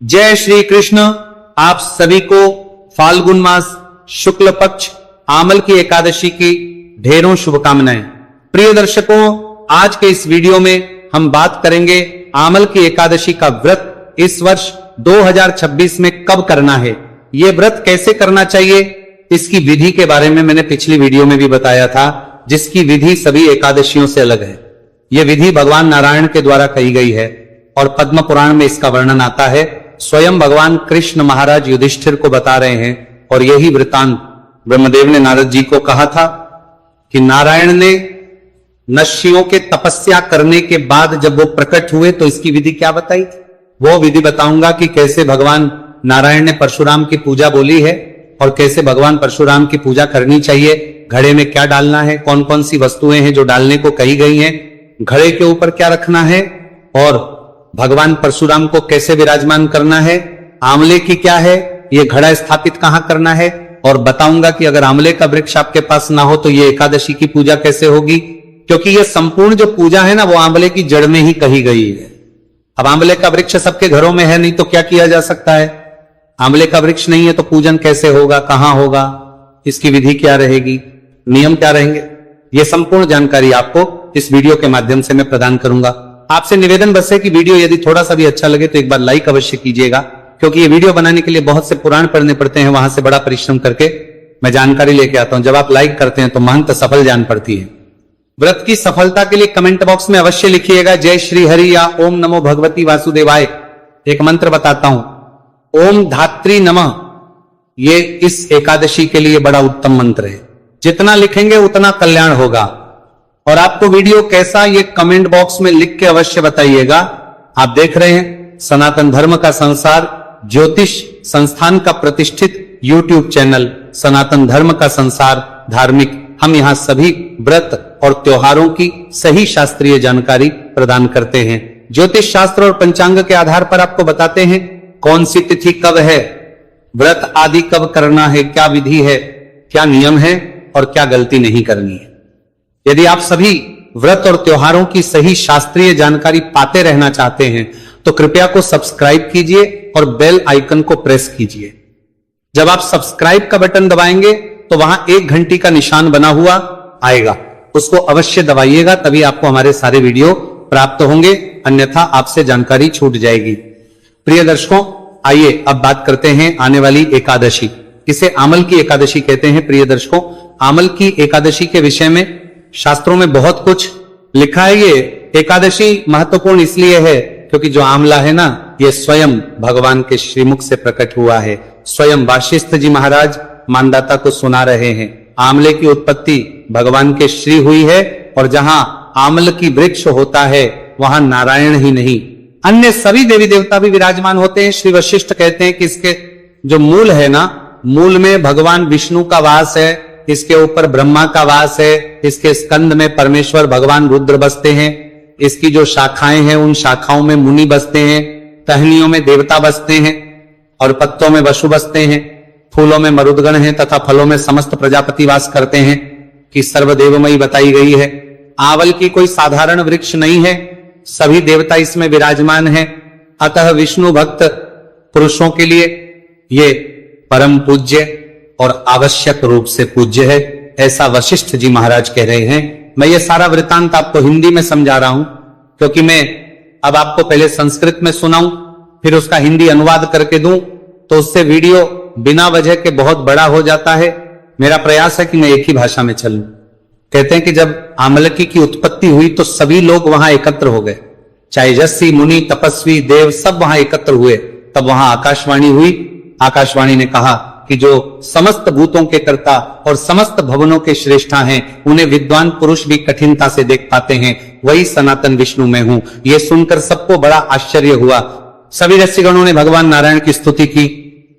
जय श्री कृष्ण। आप सभी को फाल्गुन मास शुक्ल पक्ष आमल की एकादशी की ढेरों शुभकामनाएं। प्रिय दर्शकों, आज के इस वीडियो में हम बात करेंगे आमल की एकादशी का व्रत इस वर्ष 2026 में कब करना है, ये व्रत कैसे करना चाहिए, इसकी विधि के बारे में मैंने पिछली वीडियो में भी बताया था, जिसकी विधि सभी एकादशियों से अलग है। यह विधि भगवान नारायण के द्वारा कही गई है और पद्म पुराण में इसका वर्णन आता है। स्वयं भगवान कृष्ण महाराज युधिष्ठिर को बता रहे हैं और यही वृतांत ब्रह्मदेव ने नारद जी को कहा था कि नारायण ने नश्यों के तपस्या करने के बाद जब वो प्रकट हुए तो इसकी विधि क्या बताई थी। वो विधि बताऊंगा कि कैसे भगवान नारायण ने परशुराम की पूजा बोली है और कैसे भगवान परशुराम की पूजा करनी चाहिए। घड़े में क्या डालना है, कौन कौन सी वस्तुएं हैं जो डालने को कही गई हैं, घड़े के ऊपर क्या रखना है और भगवान परशुराम को कैसे विराजमान करना है, आंवले की क्या है, ये घड़ा स्थापित कहां करना है, और बताऊंगा कि अगर आंवले का वृक्ष आपके पास ना हो तो ये एकादशी की पूजा कैसे होगी, क्योंकि ये संपूर्ण जो पूजा है ना वो आंवले की जड़ में ही कही गई है। अब आंवले का वृक्ष सबके घरों में है नहीं तो क्या किया जा सकता है, आंवले का वृक्ष नहीं है तो पूजन कैसे होगा, कहां होगा, इसकी विधि क्या रहेगी, नियम क्या रहेंगे, ये संपूर्ण जानकारी आपको इस वीडियो के माध्यम से मैं प्रदान करूंगा। आपसे निवेदन बस है कि वीडियो यदि थोड़ा सा भी अच्छा लगे तो एक बार लाइक अवश्य कीजिएगा, क्योंकि ये वीडियो बनाने के लिए बहुत से पुराण पढ़ने पड़ते हैं, वहां से बड़ा परिश्रम करके मैं जानकारी लेके आता हूं। जब आप लाइक करते हैं तो महंत सफल जान पड़ती है। व्रत की सफलता के लिए कमेंट बॉक्स में अवश्य लिखिएगा जय श्री हरि या ओम नमो भगवती वासुदेवाय। एक मंत्र बताता हूं, ओम धात्री नमः, ये इस एकादशी के लिए बड़ा उत्तम मंत्र है। जितना लिखेंगे उतना कल्याण होगा। और आपको वीडियो कैसा, ये कमेंट बॉक्स में लिख के अवश्य बताइएगा। आप देख रहे हैं सनातन धर्म का संसार ज्योतिष संस्थान का प्रतिष्ठित यूट्यूब चैनल सनातन धर्म का संसार धार्मिक। हम यहां सभी व्रत और त्योहारों की सही शास्त्रीय जानकारी प्रदान करते हैं। ज्योतिष शास्त्र और पंचांग के आधार पर आपको बताते हैं कौन सी तिथि कब है, व्रत आदि कब करना है, क्या विधि है, क्या नियम है और क्या गलती नहीं करनी है। यदि आप सभी व्रत और त्योहारों की सही शास्त्रीय जानकारी पाते रहना चाहते हैं तो कृपया को सब्सक्राइब कीजिए और बेल आइकन को प्रेस कीजिए। जब आप सब्सक्राइब का बटन दबाएंगे तो वहां 1 घंटी का निशान बना हुआ आएगा, उसको अवश्य दबाइएगा, तभी आपको हमारे सारे वीडियो प्राप्त होंगे, अन्यथा आपसे जानकारी छूट जाएगी। प्रिय दर्शकों, आइए अब बात करते हैं आने वाली एकादशी, इसे आमल की एकादशी कहते हैं। प्रिय दर्शकों, आमल की एकादशी के विषय में शास्त्रों में बहुत कुछ लिखा है। ये एकादशी महत्वपूर्ण इसलिए है क्योंकि जो आमला है ना, ये स्वयं भगवान के श्रीमुख से प्रकट हुआ है। स्वयं वाशिष्ठ जी महाराज मानदाता को सुना रहे हैं। आमले की उत्पत्ति भगवान के श्री हुई है और जहां आमल की वृक्ष होता है वहां नारायण ही नहीं, अन्य सभी देवी देवता भी विराजमान होते हैं। श्री वशिष्ठ कहते हैं कि इसके जो मूल है ना, मूल में भगवान विष्णु का वास है, इसके ऊपर ब्रह्मा का वास है, इसके स्कंद में परमेश्वर भगवान रुद्र बसते हैं, इसकी जो शाखाएं हैं उन शाखाओं में मुनि बसते हैं, टहनियों में देवता बसते हैं और पत्तों में वसु बसते हैं, फूलों में मरुदगण हैं तथा फलों में समस्त प्रजापति वास करते हैं कि सर्वदेवमयी बताई गई है। आंवल की कोई साधारण वृक्ष नहीं है, सभी देवता इसमें विराजमान हैं। अतः विष्णु भक्त पुरुषों के लिए ये परम पूज्य और आवश्यक रूप से पूज्य है, ऐसा वशिष्ठ जी महाराज कह रहे हैं। मैं ये सारा वृतांत आपको हिंदी में समझा रहा हूं क्योंकि मैं अब आपको पहले संस्कृत में सुनाऊं फिर उसका हिंदी अनुवाद करके दूं तो उससे वीडियो बिना वजह के बहुत बड़ा हो जाता है। मेरा प्रयास है कि मैं एक ही भाषा में चलूं। कहते हैं कि जब आमलकी की उत्पत्ति हुई तो सभी लोग वहां एकत्र हो गए, चाहे यशी मुनि तपस्वी देव सब वहां एकत्र हुए। तब वहां आकाशवाणी हुई। आकाशवाणी ने कहा कि जो समस्त भूतों के कर्ता और समस्त भवनों के श्रेष्ठा हैं उन्हें विद्वान पुरुष भी कठिनता से देख पाते हैं, वही सनातन विष्णु में हूं। यह सुनकर सबको बड़ा आश्चर्य हुआ। सभी ऋषिगणों ने भगवान नारायण की स्तुति की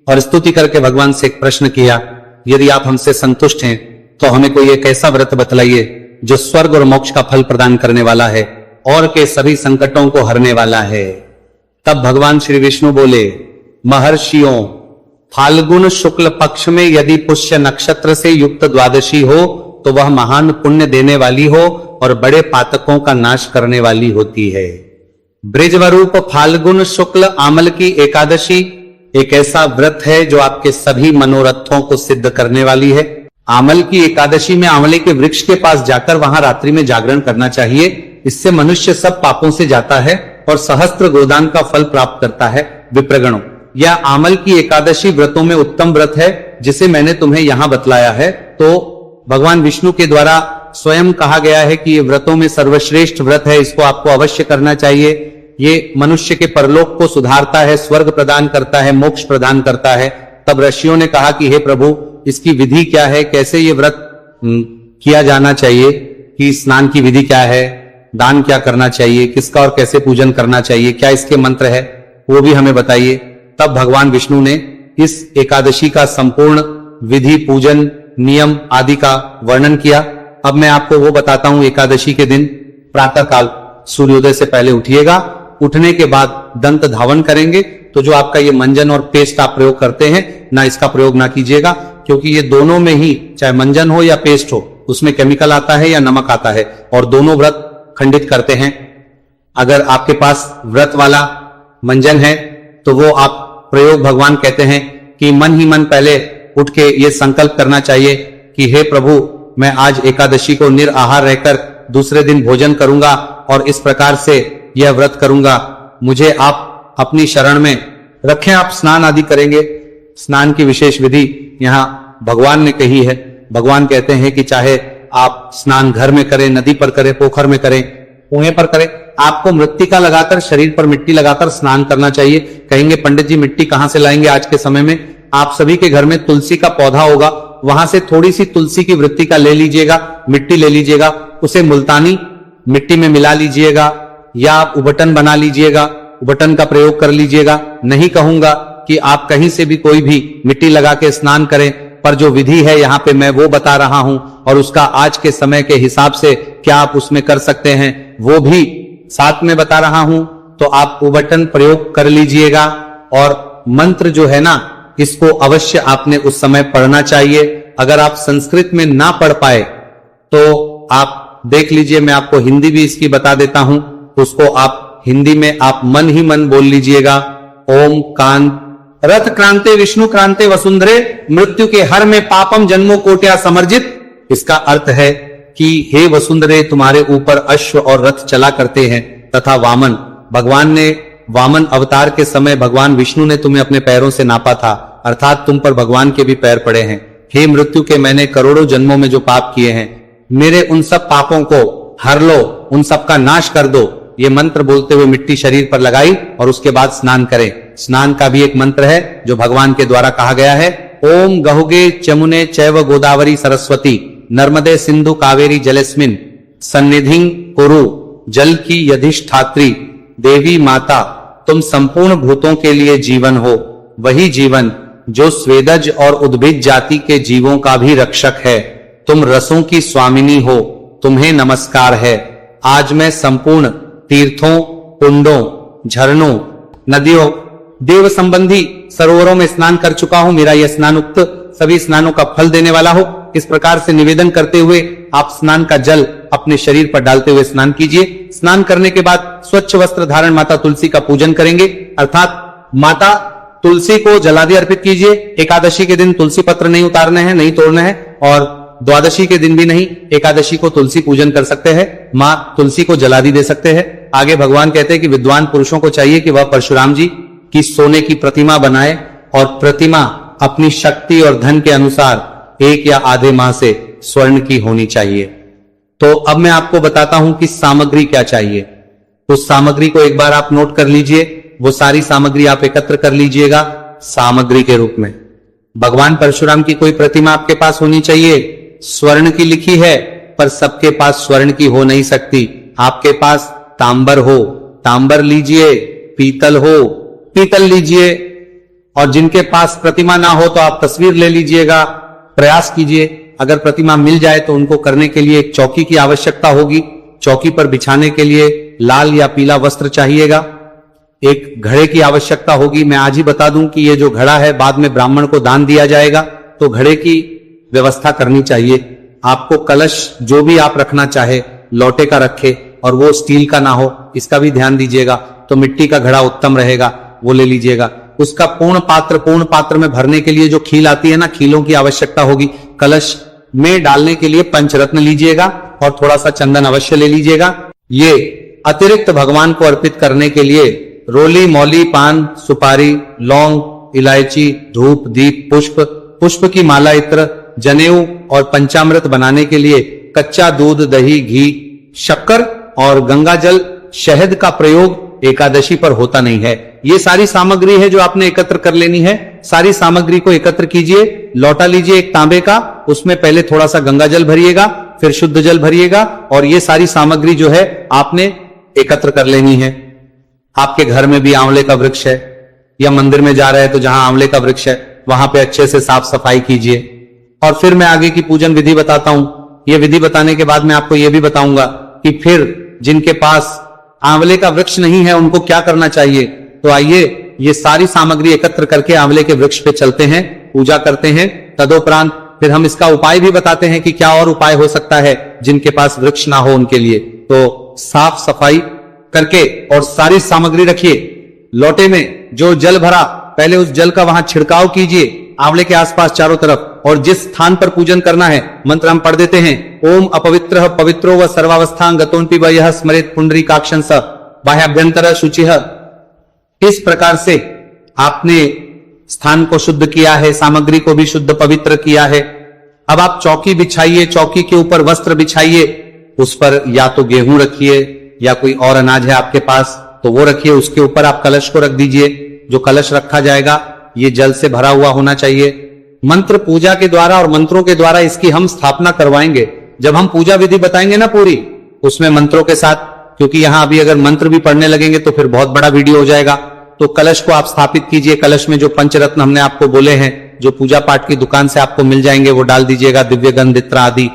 और स्तुति करके भगवान से एक प्रश्न किया, यदि आप हमसे संतुष्ट हैं तो हमें कोई एक ऐसा व्रत बतलाइए जो स्वर्ग और मोक्ष का फल प्रदान करने वाला है और के सभी संकटों को हरने वाला है। तब भगवान श्री विष्णु बोले, महर्षियों, फाल्गुन शुक्ल पक्ष में यदि पुष्य नक्षत्र से युक्त द्वादशी हो तो वह महान पुण्य देने वाली हो और बड़े पातकों का नाश करने वाली होती है। ब्रिजवरूप फाल्गुन शुक्ल आमल की एकादशी एक ऐसा व्रत है जो आपके सभी मनोरथों को सिद्ध करने वाली है। आमल की एकादशी में आंवले के वृक्ष के पास जाकर वहां रात्रि में जागरण करना चाहिए। इससे मनुष्य सब पापों से जाता है और सहस्त्र गोदान का फल प्राप्त करता है। विप्रगणों, यह आमल की एकादशी व्रतों में उत्तम व्रत है जिसे मैंने तुम्हें यहां बतलाया है। तो भगवान विष्णु के द्वारा स्वयं कहा गया है कि ये व्रतों में सर्वश्रेष्ठ व्रत है, इसको आपको अवश्य करना चाहिए। ये मनुष्य के परलोक को सुधारता है, स्वर्ग प्रदान करता है, मोक्ष प्रदान करता है। तब ऋषियों ने कहा कि हे प्रभु, इसकी विधि क्या है, कैसे ये व्रत किया जाना चाहिए, कि स्नान की विधि क्या है, दान क्या करना चाहिए, किसका और कैसे पूजन करना चाहिए, क्या इसके मंत्र है, वो भी हमें बताइए। तब भगवान विष्णु ने इस एकादशी का संपूर्ण विधि, पूजन, नियम आदि का वर्णन किया। अब मैं आपको वो बताता हूं। एकादशी के दिन प्रातःकाल सूर्योदय से पहले उठिएगा। उठने के बाद दंत धावन करेंगे। तो जो आपका ये मंजन और पेस्ट आप प्रयोग करते हैं ना, इसका प्रयोग ना कीजिएगा, क्योंकि ये दोनों में ही, चाहे मंजन हो या पेस्ट हो, उसमें केमिकल आता है या नमक आता है और दोनों व्रत खंडित करते हैं। अगर आपके पास व्रत वाला मंजन है तो वो आप प्रयोग, भगवान कहते हैं कि मन ही मन पहले उठ के ये संकल्प करना चाहिए कि हे प्रभु, मैं आज एकादशी को निराहार रहकर दूसरे दिन भोजन करूंगा और इस प्रकार से यह व्रत करूंगा। मुझे आप अपनी शरण में रखें। आप स्नान आदि करेंगे। स्नान की विशेष विधि यहां भगवान ने कही है। भगवान कहते हैं कि चाहे आप स्नान घर में करें, नदी पर करें, पोखर में करें, कुएं पर करें, आपको मृत्तिका लगाकर, शरीर पर मिट्टी लगाकर स्नान करना चाहिए। कहेंगे पंडित जी मिट्टी कहां से लाएंगे आज के समय में? आप सभी के घर में तुलसी का पौधा होगा, वहां से थोड़ी सी तुलसी की वृत्तिका ले लीजिएगा, मिट्टी ले लीजिएगा, उसे मुल्तानी मिट्टी में मिला लीजिएगा या आप उबटन बना लीजिएगा, उबटन का प्रयोग कर लीजिएगा। नहीं कहूंगा कि आप कहीं से भी कोई भी मिट्टी लगा के स्नान करें, पर जो विधि है यहाँ पे मैं वो बता रहा हूं और उसका आज के समय के हिसाब से क्या आप उसमें कर सकते हैं वो भी साथ में बता रहा हूं। तो आप उबटन प्रयोग कर लीजिएगा और मंत्र जो है ना, इसको अवश्य आपने उस समय पढ़ना चाहिए। अगर आप संस्कृत में ना पढ़ पाए तो आप देख लीजिए, मैं आपको हिंदी भी इसकी बता देता हूं। उसको आप हिंदी में आप मन ही मन बोल लीजिएगा। ओम कांत रथ क्रांते विष्णु क्रांते वसुंधरे मृत्यु के हर में पापम जन्मों कोट्या समर्जित। इसका अर्थ है कि हे वसुंधरे, तुम्हारे ऊपर अश्व और रथ चला करते हैं तथा वामन, भगवान ने वामन अवतार के समय भगवान विष्णु ने तुम्हें अपने पैरों से नापा था, अर्थात तुम पर भगवान के भी पैर पड़े हैं। हे मृत्यु के, मैंने करोड़ों जन्मों में जो पाप किए हैं, मेरे उन सब पापों को हर लो, उन सब का नाश कर दो। ये मंत्र बोलते हुए मिट्टी शरीर पर लगाई और उसके बाद स्नान करें। स्नान का भी एक मंत्र है जो भगवान के द्वारा कहा गया है। ओम गहुगे चमुने चैव गोदावरी सरस्वती नर्मदे सिंधु कावेरी जलेस्मिन सन्निधिं कुरु। जल की यधिष्ठात्री देवी माता, तुम संपूर्ण भूतों के लिए जीवन हो, वही जीवन जो स्वेदज और उद्भिद जाति के जीवों का भी रक्षक है। तुम रसों की स्वामिनी हो, तुम्हें नमस्कार है। आज मैं संपूर्ण तीर्थों, कुंडों, झरनों, नदियों, देव संबंधी सरोवरों में स्नान कर चुका हूं। मेरा यह स्नान उक्त सभी स्नानों का फल देने वाला हो। इस प्रकार से निवेदन करते हुए आप स्नान का जल अपने शरीर पर डालते हुए स्नान कीजिए। स्नान करने के बाद स्वच्छ वस्त्र धारण माता तुलसी का पूजन करेंगे, अर्थात माता तुलसी को जलादि अर्पित कीजिए। एकादशी के दिन तुलसी पत्र नहीं उतारने हैं, नहीं तोड़ने हैं, और द्वादशी के दिन भी नहीं। एकादशी को तुलसी पूजन कर सकते हैं, मां तुलसी को जलादि दे सकते हैं। आगे भगवान कहते हैं कि विद्वान पुरुषों को चाहिए कि वह परशुराम जी की सोने की प्रतिमा बनाए और प्रतिमा अपनी शक्ति और धन के अनुसार 1 या आधे माह से स्वर्ण की होनी चाहिए। तो अब मैं आपको बताता हूं कि सामग्री क्या चाहिए। उस सामग्री को एक बार आप नोट कर लीजिए। वो सारी सामग्री आप एकत्र कर लीजिएगा सामग्री के रूप में। भगवान परशुराम की कोई प्रतिमा आपके पास होनी चाहिए। स्वर्ण की लिखी है, पर सबके पास स्वर्ण की हो नहीं सकती। आपके पास तांबर हो, तांबर लीजिए। पीतल हो, पीतल लीजिए। और जिनके पास प्रतिमा ना हो तो आप तस्वीर ले लीजिएगा। प्रयास कीजिए, अगर प्रतिमा मिल जाए तो उनको करने के लिए एक चौकी की आवश्यकता होगी। चौकी पर बिछाने के लिए लाल या पीला वस्त्र चाहिएगा। एक घड़े की आवश्यकता होगी। मैं आज ही बता दूं कि ये जो घड़ा है बाद में ब्राह्मण को दान दिया जाएगा, तो घड़े की व्यवस्था करनी चाहिए। आपको कलश जो भी आप रखना चाहे, लोटे का रखे और वो स्टील का ना हो, इसका भी ध्यान दीजिएगा। तो मिट्टी का घड़ा उत्तम रहेगा, वो ले लीजिएगा। उसका पूर्ण पात्र में भरने के लिए जो खील आती है ना, खीलों की आवश्यकता होगी। कलश में डालने के लिए पंचरत्न लीजिएगा और थोड़ा सा चंदन अवश्य ले लीजिएगा। ये अतिरिक्त भगवान को अर्पित करने के लिए रोली, मौली, पान, सुपारी, लौंग, इलायची, धूप, दीप, पुष्प की माला, इत्र, जनेऊ और पंचामृत बनाने के लिए कच्चा दूध, दही, घी, शक्कर और गंगा जल, शहद का प्रयोग एकादशी पर होता नहीं है। ये सारी सामग्री है जो आपने एकत्र कर लेनी है। सारी सामग्री को एकत्र कीजिए, लौटा लीजिए एक तांबे का, उसमें पहले थोड़ा सा गंगा जल भरिएगा, फिर शुद्ध जल भरिएगा और ये सारी सामग्री जो है आपने एकत्र कर लेनी है। आपके घर में भी आंवले का वृक्ष है या मंदिर में जा रहे हैं तो जहां आंवले का वृक्ष है वहां पे अच्छे से साफ सफाई कीजिए। और फिर मैं आगे की पूजन विधि बताता हूं। यह विधि बताने के बाद मैं आपको यह भी बताऊंगा कि फिर जिनके पास आंवले का वृक्ष नहीं है उनको क्या करना चाहिए। तो आइए ये सारी सामग्री एकत्र करके आंवले के वृक्ष पे चलते हैं, पूजा करते हैं। तदोपरांत फिर हम इसका उपाय भी बताते हैं कि क्या और उपाय हो सकता है जिनके पास वृक्ष ना हो उनके लिए। तो साफ सफाई करके और सारी सामग्री रखिए। लोटे में जो जल भरा पहले उस जल का वहां छिड़काव कीजिए आंवले के आसपास चारों तरफ, और जिस स्थान पर पूजन करना है मंत्र हम पढ़ देते हैं। ओम अपवित्र पवित्रो व सर्वावस्था गतोन्पि वयः स्मरेत पुंडरीकाक्षं स बाह्याभ्यंतर शुचिः। इस प्रकार से आपने स्थान को शुद्ध किया है, सामग्री को भी शुद्ध पवित्र किया है। अब आप चौकी बिछाइए, चौकी के ऊपर वस्त्र बिछाइए, उस पर या तो गेहूं रखिए या कोई और अनाज है आपके पास तो वो रखिए। उसके ऊपर आप कलश को रख दीजिए। जो कलश रखा जाएगा ये जल से भरा हुआ होना चाहिए। मंत्र पूजा के द्वारा और मंत्रों के द्वारा इसकी हम स्थापना करवाएंगे। जब हम पूजा विधि बताएंगे ना पूरी, उसमें मंत्रों के साथ, क्योंकि यहां अभी अगर मंत्र भी पढ़ने लगेंगे तो फिर बहुत बड़ा वीडियो हो जाएगा। तो कलश को आप स्थापित कीजिए। कलश में जो पंचरत्न हमने आपको बोले हैं, जो पूजा पाठ की दुकान से आपको मिल जाएंगे, वो डाल दीजिएगा। दिव्य गंध, इत्र आदि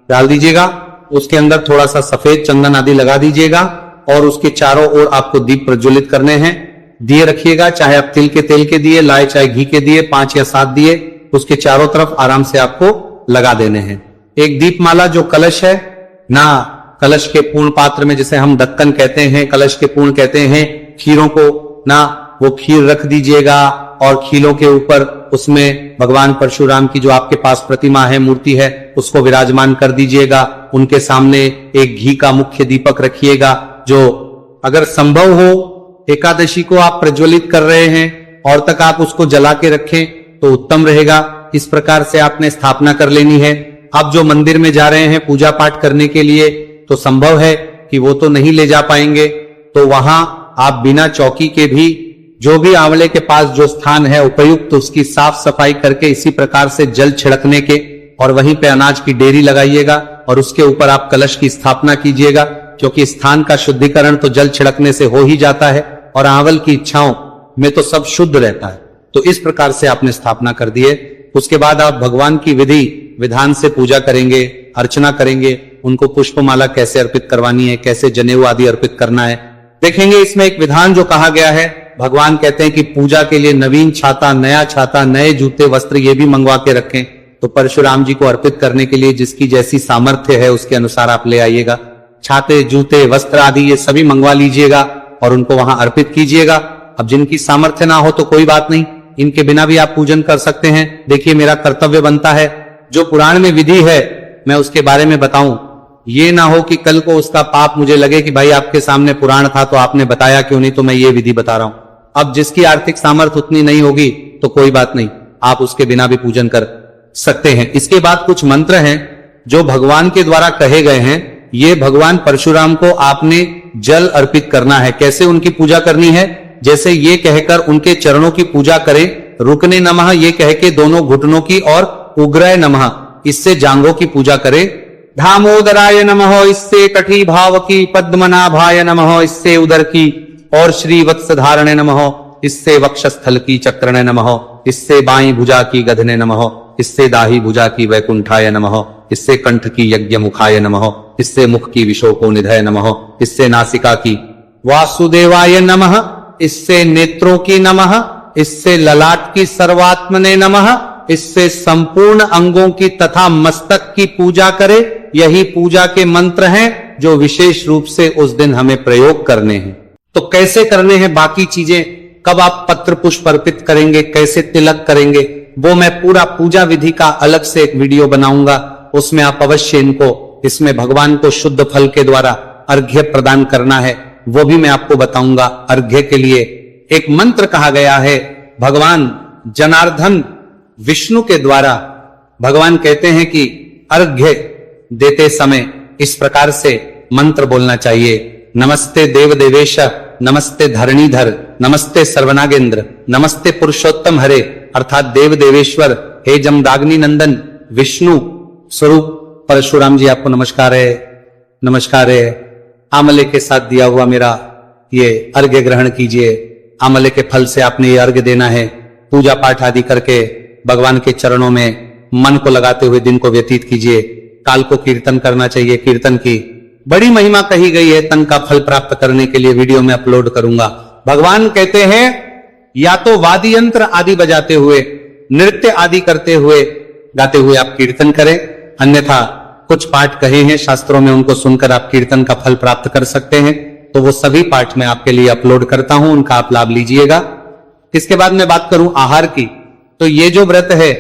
डाल दीजिएगा। उसके अंदर थोड़ा सा सफेद चंदन आदि लगा दीजिएगा और उसके चारों ओर आपको दीप प्रज्वलित करने हैं। दिए रखिएगा, चाहे आप तिल के तेल के दिए लाए, चाहे घी के दिए, 5 या 7 दिए उसके चारों तरफ आराम से आपको लगा देने हैं। एक दीपमाला जो कलश है ना, कलश के पूर्ण पात्र में, जिसे हम ढक्कन कहते हैं, कलश के पूर्ण कहते हैं, खीरों को ना, वो खीर रख दीजिएगा और खीलों के ऊपर उसमें भगवान परशुराम की जो आपके पास प्रतिमा है, मूर्ति है, उसको विराजमान कर दीजिएगा। उनके सामने एक घी का मुख्य दीपक रखिएगा, जो अगर संभव हो एकादशी को आप प्रज्वलित कर रहे हैं और तक आप उसको जला के रखें तो उत्तम रहेगा। इस प्रकार से आपने स्थापना कर लेनी है। अब जो मंदिर में जा रहे हैं पूजा पाठ करने के लिए, तो संभव है कि वो तो नहीं ले जा पाएंगे, तो वहां आप बिना चौकी के भी जो भी आंवले के पास जो स्थान है उपयुक्त, उसकी साफ सफाई करके इसी प्रकार से जल छिड़कने के और वहीं पे अनाज की डेरी लगाइएगा और उसके ऊपर आप कलश की स्थापना कीजिएगा, क्योंकि स्थान का शुद्धिकरण तो जल छिड़कने से हो ही जाता है और आंवल की इच्छाओं में तो सब शुद्ध रहता है। तो इस प्रकार से आपने स्थापना कर दी है। उसके बाद आप भगवान की विधि विधान से पूजा करेंगे, अर्चना करेंगे। उनको पुष्पमाला कैसे अर्पित करवानी है, कैसे जनेऊ आदि अर्पित करना है, देखेंगे। इसमें एक विधान जो कहा गया है, भगवान कहते हैं कि पूजा के लिए नवीन छाता, नया छाता, नए जूते, वस्त्र ये भी मंगवा के रखें। तो परशुराम जी को अर्पित करने के लिए जिसकी जैसी सामर्थ्य है उसके अनुसार आप ले आइएगा। छाते, जूते, वस्त्र आदि ये सभी मंगवा लीजिएगा और उनको वहां अर्पित कीजिएगा। अब जिनकी सामर्थ्य ना हो तो कोई बात नहीं, इनके बिना भी आप पूजन कर सकते हैं। देखिए, मेरा कर्तव्य बनता है, जो पुराण में विधि है मैं उसके बारे में बताऊं। ये ना हो कि कल को उसका पाप मुझे लगे कि भाई आपके सामने पुराण था तो आपने बताया क्यों नहीं, तो मैं ये विधि बता रहा हूं। अब जिसकी आर्थिक सामर्थ्य उतनी नहीं होगी तो कोई बात नहीं, आप उसके बिना भी पूजन कर सकते हैं। इसके बाद कुछ मंत्र हैं जो भगवान के द्वारा कहे गए हैं। ये भगवान परशुराम को आपने जल अर्पित करना है। कैसे उनकी पूजा करनी है? जैसे ये कहकर उनके चरणों की पूजा करें, रुकने नमः ये कह के दोनों घुटनों की, और उग्रय नमः इससे जांघों की पूजा करें। दामोदराय नमः इससे कटी भाव की, पद्मनाभाय नमः इससे उदर की, और श्री वत्सधारणे नमः इससे वक्षस्थल की, चक्रणे नमः इससे बाईं भुजा की, गधने नमः इससे दाही भुजा की, वैकुंठाय नमः इससे कंठ की, यज्ञ मुखाय नमः इससे मुख की, विशोको निधय नमः इससे नासिका की, वासुदेवाय नमः इससे नेत्रों की नमः इससे ललाट की, सर्वात्मने नमः इससे संपूर्ण अंगों की तथा मस्तक की पूजा करे। यही पूजा के मंत्र हैं जो विशेष रूप से उस दिन हमें प्रयोग करने हैं। तो कैसे करने हैं बाकी चीजें, कब आप पत्र पुष्प अर्पित करेंगे, कैसे तिलक करेंगे, वो मैं पूरा पूजा विधि का अलग से एक वीडियो बनाऊंगा। उसमें आप अवश्य इनको, इसमें भगवान को शुद्ध फल के द्वारा अर्घ्य प्रदान करना है, वो भी मैं आपको बताऊंगा। अर्घ्य के लिए एक मंत्र कहा गया है, भगवान जनार्दन विष्णु के द्वारा भगवान कहते हैं कि अर्घ्य देते समय इस प्रकार से मंत्र बोलना चाहिए। नमस्ते देव देवेश, नमस्ते धरणीधर, नमस्ते सर्वनागेंद्र, नमस्ते पुरुषोत्तम हरे, अर्थात देव देवेश्वर, हे जमदाग्नि नंदन विष्णु स्वरूप परशुराम जी आपको नमस्कार है, नमस्कार है। आमले के साथ दिया हुआ मेरा ये अर्घ्य ग्रहण कीजिए। आमले के फल से आपने ये अर्घ्य देना है। पूजा पाठ आदि करके भगवान के चरणों में मन को लगाते हुए दिन को व्यतीत कीजिए। काल को कीर्तन करना चाहिए। कीर्तन की बड़ी महिमा कही गई है। तन का फल प्राप्त करने के लिए वीडियो में अपलोड करूंगा। भगवान कहते हैं या तो वाद्य यंत्र आदि बजाते हुए, नृत्य आदि करते हुए, गाते हुए आप कीर्तन करें, अन्यथा कुछ पाठ कहे हैं शास्त्रों में, उनको सुनकर आप कीर्तन का फल प्राप्त कर सकते हैं। तो वो सभी पाठ मैं आपके लिए अपलोड करता हूं, उनका आप लाभ लीजिएगा। इसके बाद मैं बात करूं आहार की, तो ये जो व्रत है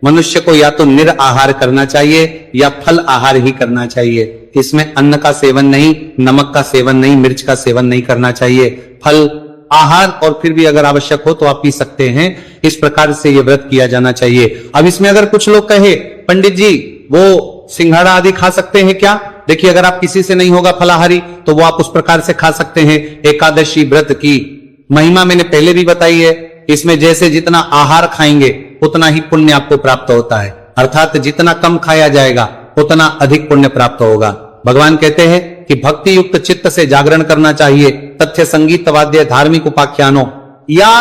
मनुष्य को या तो निराहार करना चाहिए या फल आहार ही करना चाहिए। इसमें अन्न का सेवन नहीं, नमक का सेवन नहीं, मिर्च का सेवन नहीं करना चाहिए। फल आहार और फिर भी अगर आवश्यक हो तो आप पी सकते हैं। इस प्रकार से ये व्रत किया जाना चाहिए। अब इसमें अगर कुछ लोग कहे पंडित जी वो सिंघाड़ा आदि खा सकते हैं क्या? देखिए, अगर आप किसी से नहीं होगा फलाहारी तो वो आप उस प्रकार से खा सकते हैं। एकादशी व्रत की महिमा मैंने पहले भी बताई है। इसमें जैसे जितना आहार खाएंगे उतना ही पुण्य आपको प्राप्त होता है, अर्थात जितना कम खाया जाएगा उतना अधिक पुण्य प्राप्त होगा। भगवान कहते हैं कि भक्ति युक्त चित्त से जागरण करना चाहिए। तथ्य संगीत वाद्य धार्मिक उपाख्यानों या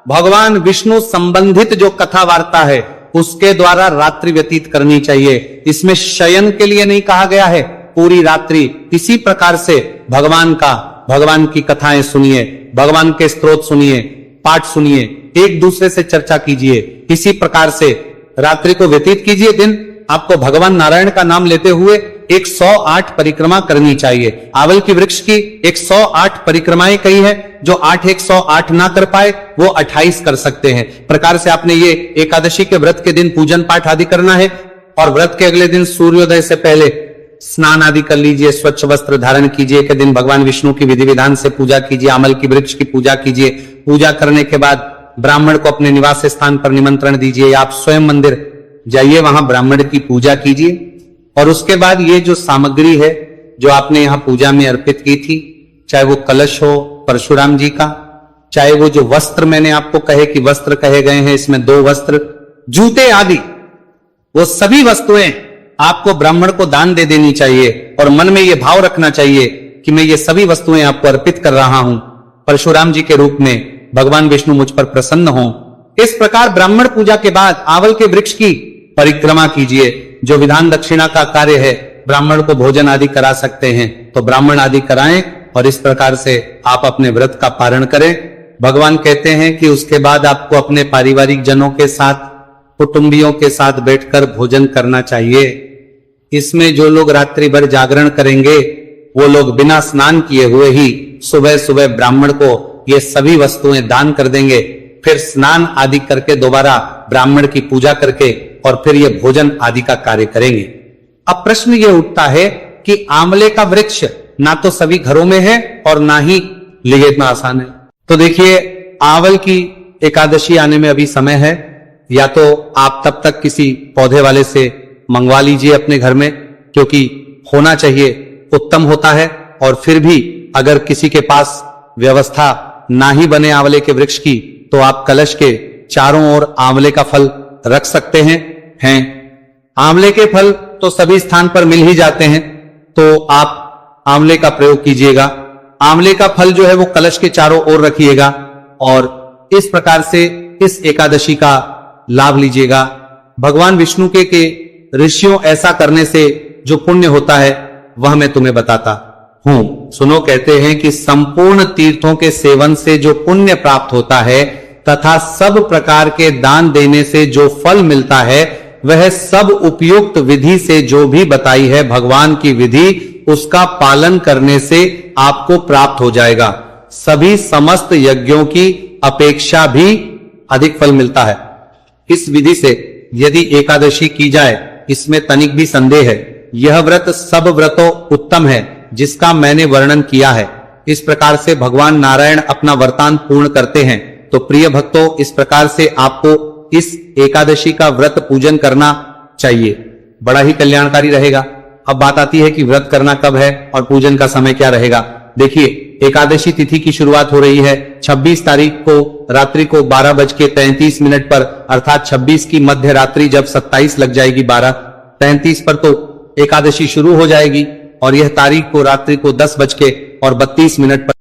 भगवान विष्णु संबंधित जो कथा वार्ता है उसके द्वारा रात्रि व्यतीत करनी चाहिए। इसमें शयन के लिए नहीं कहा गया है, पूरी रात्रि किसी प्रकार से भगवान की कथाएं सुनिए, भगवान के स्तोत्र सुनिए, पाठ सुनिए, एक दूसरे से चर्चा कीजिए, किसी प्रकार से रात्रि को व्यतीत कीजिए। दिन आपको भगवान नारायण का नाम लेते हुए 108 परिक्रमा करनी चाहिए। आवल की वृक्ष की 108 परिक्रमाएं कही है। जो 108 ना कर पाए वो 28 कर सकते हैं। प्रकार से आपने ये एकादशी के व्रत के दिन पूजन पाठ आदि करना है और व्रत के अगले दिन सूर्योदय से पहले स्नान आदि कर लीजिए, स्वच्छ वस्त्र धारण कीजिए के दिन भगवान विष्णु की विधि विधान से पूजा कीजिए, आमल की वृक्ष की पूजा कीजिए। पूजा करने के बाद ब्राह्मण को अपने निवास स्थान पर निमंत्रण दीजिए या आप स्वयं मंदिर जाइए, वहां ब्राह्मण की पूजा कीजिए। और उसके बाद ये जो सामग्री है जो आपने यहां पूजा में अर्पित की थी, चाहे वो कलश हो परशुराम जी का, चाहे वो जो वस्त्र मैंने आपको कहे कि वस्त्र कहे गए हैं, इसमें 2 वस्त्र, जूते आदि, वो सभी वस्तुएं आपको ब्राह्मण को दान दे देनी चाहिए। और मन में ये भाव रखना चाहिए कि मैं ये सभी वस्तुएं आपको अर्पित कर रहा हूं परशुराम जी के रूप में, भगवान विष्णु मुझ पर प्रसन्न हो। इस प्रकार ब्राह्मण पूजा के बाद आवल के वृक्ष की परिक्रमा कीजिए। जो विधान दक्षिणा का कार्य है, ब्राह्मण को भोजन आदि करा सकते हैं तो ब्राह्मण आदि कराएं और इस प्रकार से आप अपने व्रत का पारण करें। भगवान कहते हैं कि उसके बाद आपको अपने पारिवारिक जनों के साथ, कुटुंबियों के साथ बैठकर भोजन करना चाहिए। इसमें जो लोग रात्रि भर जागरण करेंगे वो लोग बिना स्नान किए हुए ही सुबह सुबह ब्राह्मण को ये सभी वस्तुएं दान कर देंगे, फिर स्नान आदि करके दोबारा ब्राह्मण की पूजा करके और फिर ये भोजन आदि का कार्य करेंगे। अब प्रश्न ये उठता है कि आंवले का वृक्ष ना तो सभी घरों में है और ना ही लिए में आसान है। तो देखिए, आंवल की एकादशी आने में अभी समय है, या तो आप तब तक किसी पौधे वाले से मंगवा लीजिए अपने घर में, क्योंकि होना चाहिए, उत्तम होता है। और फिर भी अगर किसी के पास व्यवस्था ना ही बने आंवले के वृक्ष की, तो आप कलश के चारों ओर आंवले का फल रख सकते हैं। आंवले के फल तो सभी स्थान पर मिल ही जाते हैं, तो आप आंवले का प्रयोग कीजिएगा। आंवले का फल जो है वो कलश के चारों ओर रखिएगा और इस प्रकार से इस एकादशी का लाभ लीजिएगा। भगवान विष्णु के ऋषियों ऐसा करने से जो पुण्य होता है वह मैं तुम्हें बताता हूं। सुनो, कहते हैं कि संपूर्ण तीर्थों के सेवन से जो पुण्य प्राप्त होता है तथा सब प्रकार के दान देने से जो फल मिलता है, वह सब उपयुक्त विधि से जो भी बताई है भगवान की विधि, उसका पालन करने से आपको प्राप्त हो जाएगा। सभी समस्त यज्ञों की अपेक्षा भी अधिक फल मिलता है। इस विधि से यदि एकादशी की जाए, इसमें तनिक भी संदेह है। यह व्रत सब व्रतों उत्तम है जिसका मैंने वर्णन किया है। इस प्रकार से भगवान नारायण अपना वरदान पूर्ण करते हैं। तो प्रिय भक्तों, इस प्रकार से आपको इस एकादशी का व्रत पूजन करना चाहिए, बड़ा ही कल्याणकारी रहेगा। अब बात आती है कि व्रत करना कब है और पूजन का समय क्या रहेगा। देखिए, एकादशी तिथि की शुरुआत हो रही है 26 तारीख को रात्रि को 12:33 पर, अर्थात 26 की मध्य रात्रि जब 27 लग जाएगी 12:33 पर, तो एकादशी शुरू हो जाएगी और यह तारीख को रात्रि को 10:32 पर